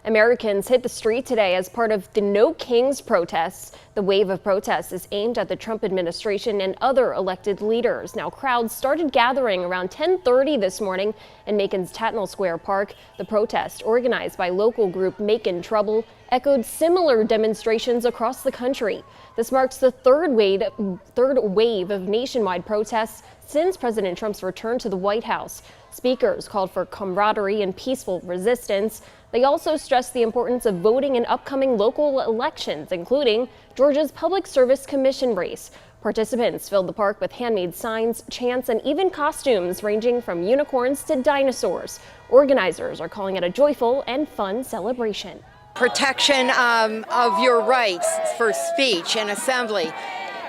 Americans hit the street today as part of the No Kings protests. The wave of protests is aimed at the Trump administration and other elected leaders. Now, crowds started gathering around 10:30 this morning in Macon's Tatnall Square Park. The protest, organized by local group Macon Trouble, echoed similar demonstrations across the country. This marks the third wave of nationwide protests since President Trump's return to the White House. Speakers called for camaraderie and peaceful resistance. They also stressed the importance of voting in upcoming local elections, including Georgia's Public Service Commission race. Participants filled the park with handmade signs, chants, and even costumes ranging from unicorns to dinosaurs. Organizers are calling it a joyful and fun celebration. Protection of your rights for speech and assembly.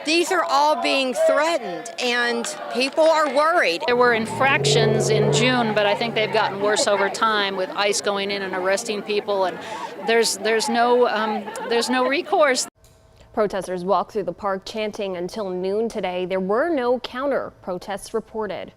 These are all being threatened, and people are worried. There were infractions in June, but I think they've gotten worse over time with ICE going in and arresting people, and there's no recourse. Protesters walked through the park chanting until noon today. There were no counter protests reported.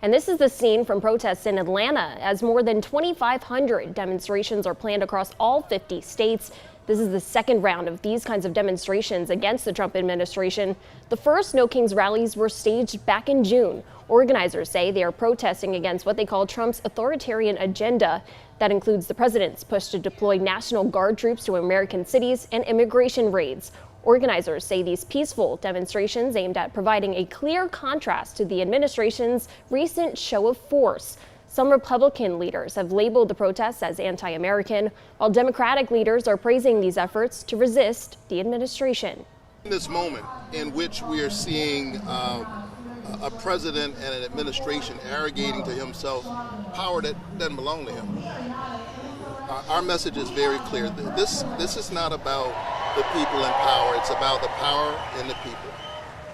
And this is the scene from protests in Atlanta, as more than 2,500 demonstrations are planned across all 50 states. This is the second round of these kinds of demonstrations against the Trump administration. The first No Kings rallies were staged back in June. Organizers say they are protesting against what they call Trump's authoritarian agenda. That includes the president's push to deploy National Guard troops to American cities and immigration raids. Organizers say these peaceful demonstrations aimed at providing a clear contrast to the administration's recent show of force. Some Republican leaders have labeled the protests as anti-American, while Democratic leaders are praising these efforts to resist the administration. In this moment in which we are seeing a president and an administration arrogating to himself power that doesn't belong to him, our message is very clear. This is not about the people in power. It's about the power in the people.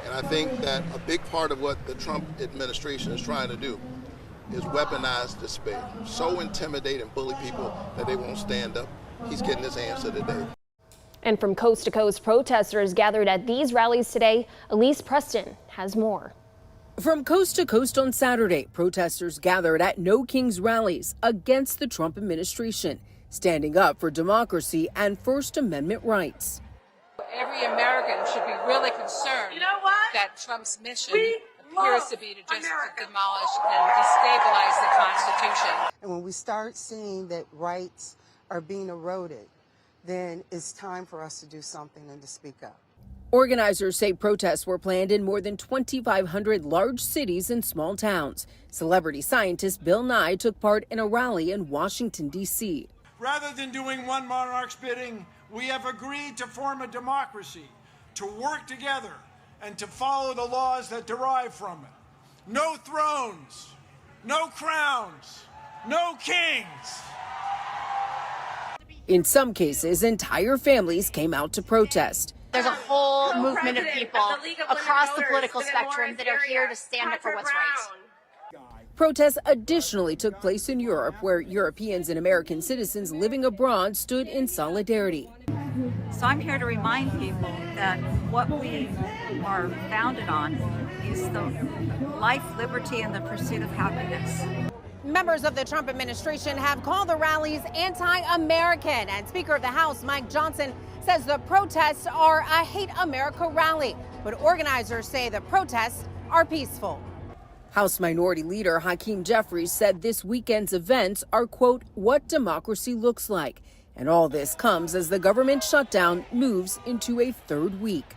And I think that a big part of what the Trump administration is trying to do is weaponize despair. So intimidate and bully people that they won't stand up. He's getting his answer today. And from coast to coast, protesters gathered at these rallies today. Elise Preston has more. From coast to coast on Saturday, protesters gathered at No Kings rallies against the Trump administration, standing up for democracy and First Amendment rights. Every American should be really concerned that Trump's mission appears to be to just demolish and destabilize the Constitution. And when we start seeing that rights are being eroded, then it's time for us to do something and to speak up. Organizers say protests were planned in more than 2,500 large cities and small towns. Celebrity scientist Bill Nye took part in a rally in Washington, D.C. Rather than doing one monarch's bidding, we have agreed to form a democracy, to work together, and to follow the laws that derive from it. No thrones, no crowns, no kings. In some cases, entire families came out to protest. There's a whole movement of people across the political spectrum that are here to stand up for what's right. Protests additionally took place in Europe, where Europeans and American citizens living abroad stood in solidarity. So I'm here to remind people that what we are founded on is the life, liberty, and the pursuit of happiness. Members of the Trump administration have called the rallies anti-American, and Speaker of the House Mike Johnson says the protests are a Hate America rally, but organizers say the protests are peaceful. House Minority Leader Hakeem Jeffries said this weekend's events are, quote, what democracy looks like. And all this comes as the government shutdown moves into a third week.